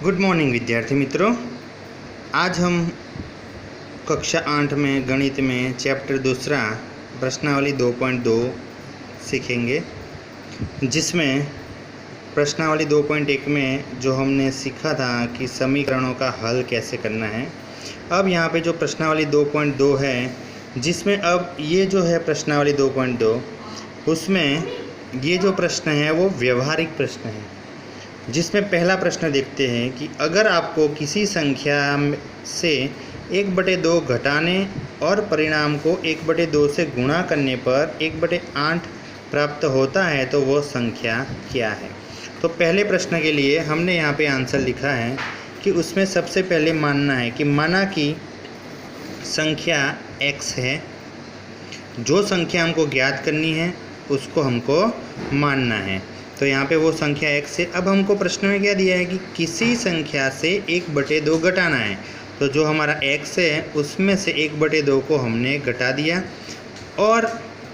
Good morning विद्यार्थी मित्रों। आज हम कक्षा 8 में गणित में चैप्टर दूसरा प्रश्नावली 2.2 सीखेंगे, जिसमें प्रश्नावली 2.1 में जो हमने सीखा था कि समीकरणों का हल कैसे करना है। अब यहाँ पे जो प्रश्नावली 2.2 है, जिसमें अब ये जो है प्रश्नावली 2.2, उसमें ये जो प्रश्न है वो व्यवहारिक प्रश्न है, जिसमें पहला प्रश्न देखते हैं कि अगर आपको किसी संख्या से 1/2 घटाने और परिणाम को 1/2 से गुणा करने पर 1/8 प्राप्त होता है तो वो संख्या क्या है। तो पहले प्रश्न के लिए हमने यहाँ पे आंसर लिखा है कि उसमें सबसे पहले मानना है कि माना कि संख्या x है, जो संख्या हमको ज्ञात करनी है उसको हमको मानना है। तो यहाँ पे वो संख्या x है। अब हमको प्रश्न में क्या दिया है कि किसी संख्या से 1/2 घटाना है, तो जो हमारा x है उसमें से 1/2 को हमने घटा दिया और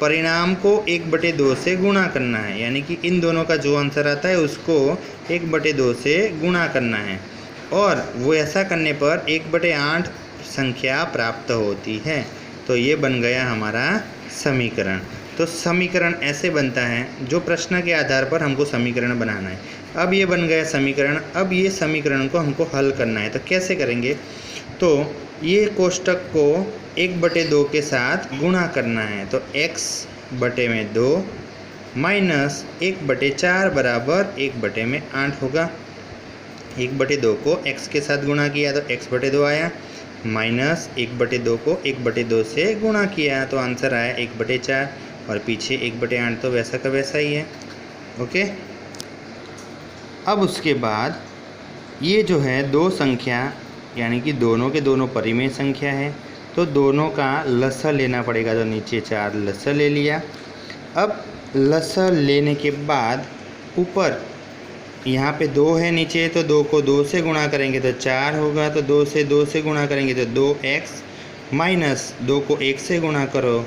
परिणाम को 1/2 से गुणा करना है, यानी कि इन दोनों का जो आंसर आता है उसको 1/2 से गुणा करना है और वो ऐसा करने पर 1/8 संख्या प्राप्त होती है। तो ये बन गया हमारा समीकरण। तो समीकरण ऐसे बनता है, जो प्रश्न के आधार पर हमको समीकरण बनाना है। अब ये बन गया समीकरण। अब ये समीकरण को हमको हल करना है, तो कैसे करेंगे? तो ये कोष्टक को 1/2 के साथ गुणा करना है, तो x/2 माइनस 1/4 बराबर 1/8 होगा। 1/2 को x के साथ गुणा किया तो x/2 आया, माइनस 1/2 को 1/2 से गुणा किया तो आंसर आया 1/4 और पीछे 1/8 तो वैसा का वैसा ही है। ओके। अब उसके बाद ये जो है दो संख्या, यानी कि दोनों के दोनों परिमेय संख्या है, तो दोनों का लसा लेना पड़ेगा। तो नीचे 4 लसा ले लिया। अब लसा लेने के बाद ऊपर यहाँ पे 2 है नीचे, तो 2 को 2 से गुणा करेंगे तो 4 होगा। तो 2 से 2 से गुणा करेंगे तो 2x माइनस 2 को 1 से गुणा करो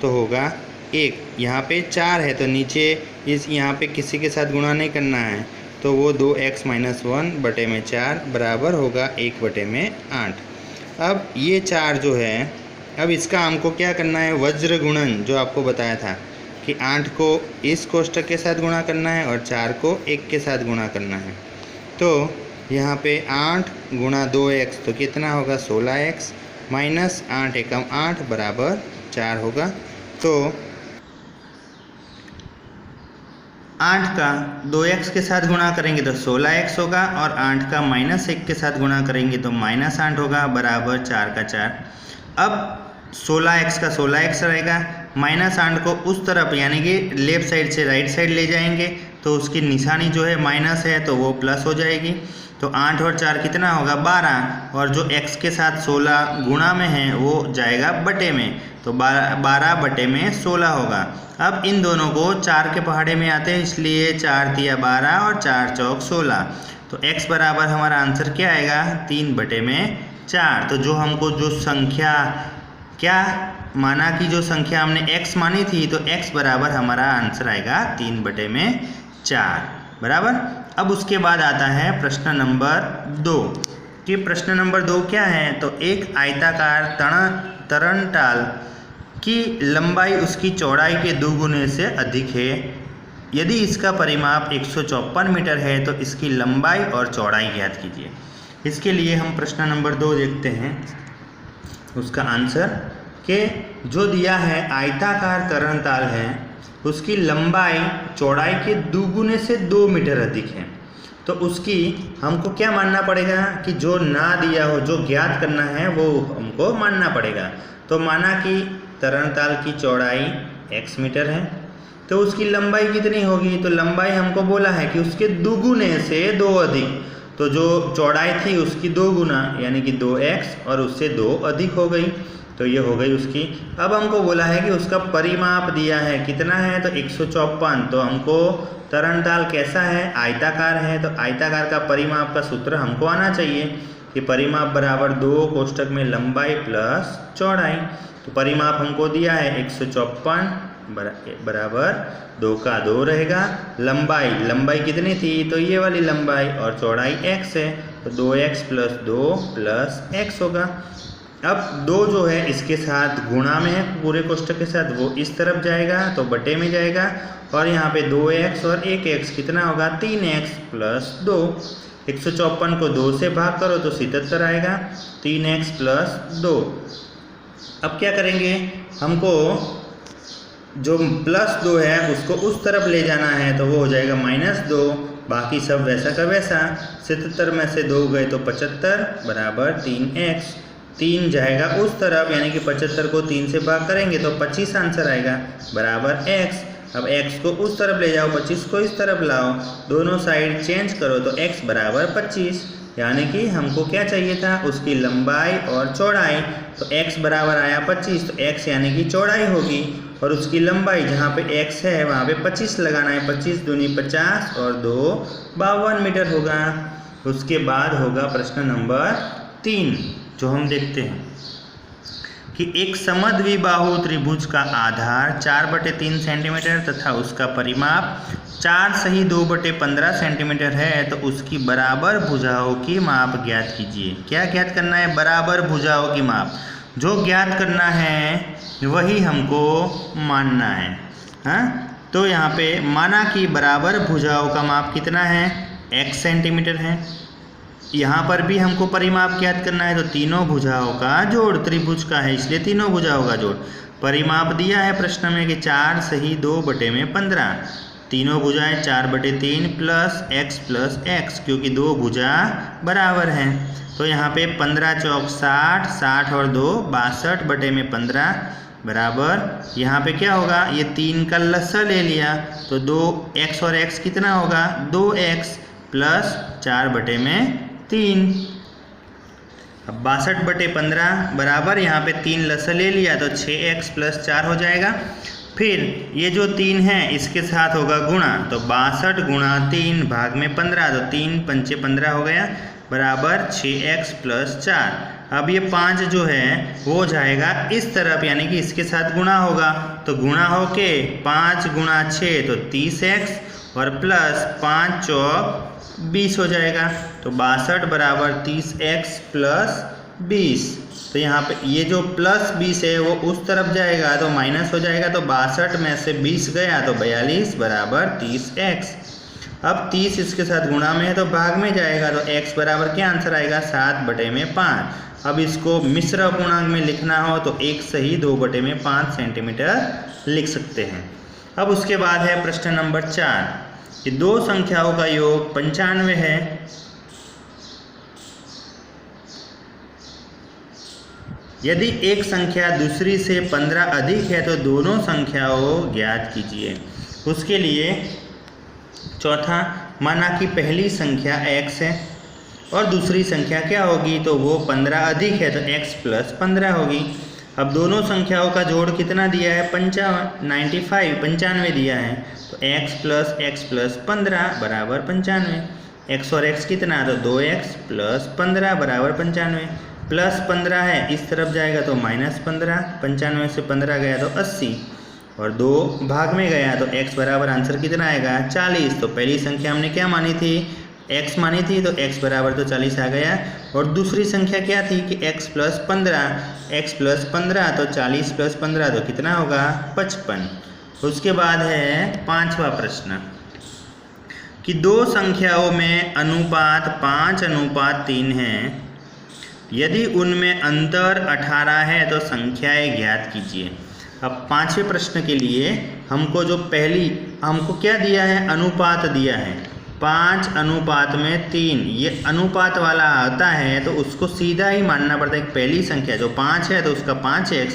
तो होगा 1। यहाँ पे 4 है तो नीचे इस यहाँ पे किसी के साथ गुणा नहीं करना है, तो वो 2x माइनस 1/4 बराबर होगा 1/8। अब ये 4 जो है, अब इसका हमको क्या करना है, वज्र गुणन, जो आपको बताया था कि 8 को इस कोष्टक के साथ गुणा करना है और 4 को 1 के साथ गुणा करना है। तो यहाँ पे 8 गुणा 2x तो कितना होगा 16x माइनस 8 एकम 8 बराबर 4 होगा। तो 8 का 2x के साथ गुणा करेंगे तो 16x होगा और 8 का माइनस 1 के साथ गुणा करेंगे तो माइनस 8 होगा बराबर 4 का 4। अब 16x का 16x रहेगा, माइनस 8 को उस तरफ यानी कि लेफ्ट साइड से राइट साइड ले जाएंगे तो उसकी निशानी जो है माइनस है तो वो प्लस हो जाएगी। तो 8 और 4 कितना होगा 12, और जो x के साथ 16 गुणा में है वो जाएगा बटे में, तो 12/16 होगा। अब इन दोनों को 4 के पहाड़े में आते हैं, इसलिए 4 तिया 12 और 4 चौक 16। तो x बराबर हमारा आंसर क्या आएगा 3/4। तो जो हमको जो संख्या क्या माना कि जो संख्या हमने x मानी थी, तो x बराबर हमारा आंसर आएगा 3/4 बराबर। अब उसके बाद आता है प्रश्न नंबर 2 कि प्रश्न नंबर 2 क्या है, तो एक आयताकार तरणताल की लंबाई उसकी चौड़ाई के 2 गुने से अधिक है। यदि इसका परिमाप 154 मीटर है तो इसकी लंबाई और चौड़ाई ज्ञात कीजिए। इसके लिए हम प्रश्न नंबर 2 देखते हैं, उसका आंसर के जो दिया है आयताकार तरणताल है, उसकी लंबाई चौड़ाई के 2 गुने से 2 मीटर अधिक है। तो उसकी हमको क्या मानना पड़ेगा कि जो ना दिया हो, जो ज्ञात करना है वो हमको मानना पड़ेगा। तो माना कि तरणताल की चौड़ाई x मीटर है, तो उसकी लंबाई कितनी होगी, तो लंबाई हमको बोला है कि उसके 2 गुने से 2 अधिक। तो जो चौड़ाई थी उसकी 2 गुना यानी कि 2x और उससे 2 अधिक हो गई, तो ये हो गई उसकी। अब हमको बोला है कि उसका परिमाप दिया है, कितना है, तो 154। तो हमको तरणताल कैसा है, आयताकार है, तो आयताकार का परिमाप का सूत्र हमको आना चाहिए कि परिमाप बराबर 2 कोष्टक में लंबाई प्लस चौड़ाई। तो परिमाप हमको दिया है 154 बराबर 2 का 2 रहेगा। लंबाई कितनी थी, तो ये वाली लंबाई, और चौड़ाई x है, तो 2x + 2 + x होगा। अब 2 जो है इसके साथ गुणा में है, पूरे कोष्ठक के साथ, वो इस तरफ जाएगा तो बटे में जाएगा, और यहाँ पे 2x और 1x कितना होगा, 3x + 2। 154 को 2 से भाग करो तो 77 आएगा, 3x + 2। अब क्या करेंगे, हमको जो +2 है उसको उस तरफ ले जाना है, तो वो हो जाएगा -2, बाकी सब वैसा का वैसा। 77 में से 2 गए तो 75 बराबर 3x। 3 जाएगा उस तरफ, यानी कि 75 को 3 से भाग करेंगे तो 25 आंसर आएगा बराबर x। अब x को उस तरफ ले जाओ, 25 को इस तरफ लाओ, दोनों साइड चेंज करो तो x बराबर 25, यानी कि हमको क्या चाहिए था, उसकी लंबाई और चौड़ाई। तो x बराबर आया 25, तो x यानी कि चौड़ाई होगी, और उसकी लंबाई जहाँ पे x है वहाँ पे 25 लगाना है। 25 दूनी 50 और 2 52 मीटर होगा। उसके बाद होगा प्रश्न नंबर 3, जो हम देखते हैं कि एक समद्विबाहु त्रिभुज का आधार 4/3 सेंटीमीटर तथा उसका परिमाप 4 सही 2/15 सेंटीमीटर है, तो उसकी बराबर भुजाओं की माप ज्ञात कीजिए। क्या ज्ञात करना है, बराबर भुजाओं की माप। जो ज्ञात करना है वही हमको मानना है। हाँ, तो यहाँ पे माना कि बराबर भुजाओं का माप कितना है, x सेंटीमीटर है। यहाँ पर भी हमको परिमाप ज्ञात करना है, तो तीनों भुजाओं का जोड़, त्रिभुज का है इसलिए तीनों भुजाओं का जोड़। परिमाप दिया है प्रश्न में कि 4 सही 2/15, तीनों भुजाएं 4/3 + x + x, क्योंकि 2 भुजा बराबर हैं। तो यहाँ पे 15 चौक 60, 60 और 2 62/15 बराबर, यहाँ पे क्या होगा, ये 3 का लसा ले लिया तो 2x और x कितना होगा, 2x + 4/3। अब 62/15 बराबर, यहाँ पे 3 लसा ले लिया तो 6x + 4 हो जाएगा। फिर ये जो 3 है इसके साथ होगा गुणा, तो 62 × 3 भाग में 15, तो 3 × 5 = 15 हो गया बराबर 6x + 4। अब ये 5 जो है वो जाएगा इस तरफ, यानी कि इसके साथ गुणा होगा, तो गुणा होके 5 × 6 तो 30x और प्लस 5 चौक 20 हो जाएगा, तो 62 बराबर 30x + 20। तो यहाँ पे ये जो +20 है वो उस तरफ जाएगा तो माइनस हो जाएगा, तो 62 में से 20 गया तो 42 बराबर 30x। अब 30 इसके साथ गुणा में है तो भाग में जाएगा, तो x बराबर क्या आंसर आएगा, 7/5। अब इसको मिश्र अपूर्णांक में लिखना हो तो 1 सही 2/5 सेंटीमीटर लिख सकते हैं। अब उसके बाद है प्रश्न नंबर 4 कि दो संख्याओं का योग 95 है। यदि एक संख्या दूसरी से 15 अधिक है तो दोनों संख्याओं ज्ञात कीजिए। उसके लिए चौथा, माना कि पहली संख्या x है और दूसरी संख्या क्या होगी, तो वो 15 अधिक है तो x + 15 होगी। अब दोनों संख्याओं का जोड़ कितना दिया है, 95 दिया है, तो x + x + 15 बराबर 95। x और x कितना, तो 2x + 15 बराबर 95। प्लस 15 है इस तरफ जाएगा तो -15, 95 से 15 गया तो 80 और 2 भाग में गया तो x बराबर आंसर कितना आएगा, 40। तो पहली संख्या हमने क्या मानी थी, x मानी थी, तो x बराबर तो 40 आ गया। और दूसरी संख्या क्या थी कि x + 15 तो 40 + 15 तो कितना होगा, 55। उसके बाद है 5वां प्रश्न कि दो संख्याओं में अनुपात 5:3 है। यदि उनमें अंतर 18 है तो संख्याएं ज्ञात कीजिए। अब 5वें प्रश्न के लिए हमको जो पहली हमको क्या दिया है, अनुपात दिया है 5:3। ये अनुपात वाला आता है तो उसको सीधा ही मानना पड़ता है। पहली संख्या जो 5 है तो उसका 5x,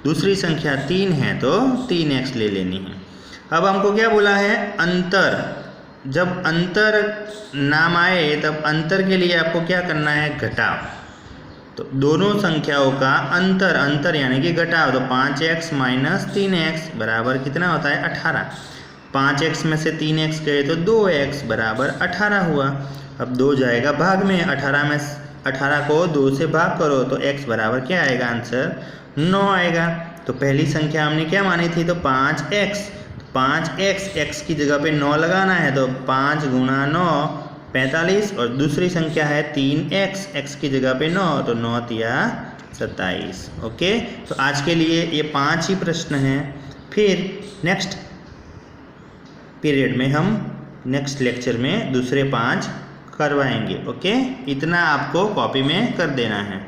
दूसरी संख्या 3 है तो 3x ले लेनी है। अब हमको क्या बोला है, अंतर। जब अंतर नाम आए तब अंतर के लिए आपको क्या करना है, घटाव। तो दोनों संख्याओं का अंतर यानी कि घटाव, तो 5x - 3x बराबर कितना होता है, 18। 5x में से 3x गए तो 2x बराबर 18 हुआ। अब 2 जाएगा भाग में, 18 को 2 से भाग करो तो x बराबर क्या आएगा, आंसर 9 आएगा। तो पहली संख्या हमने क्या मानी थी, तो 5x। 5x, x की जगह पे 9 लगाना है, तो 5 गुणा 9 45। और दूसरी संख्या है 3x, x की जगह पे 9, तो 9 तिया 27। ओके, तो आज के लिए ये 5 ही प्रश्न हैं। फिर नेक्स्ट पीरियड में हम नेक्स्ट लेक्चर में दूसरे 5 करवाएंगे। ओके, इतना आपको कॉपी में कर देना है।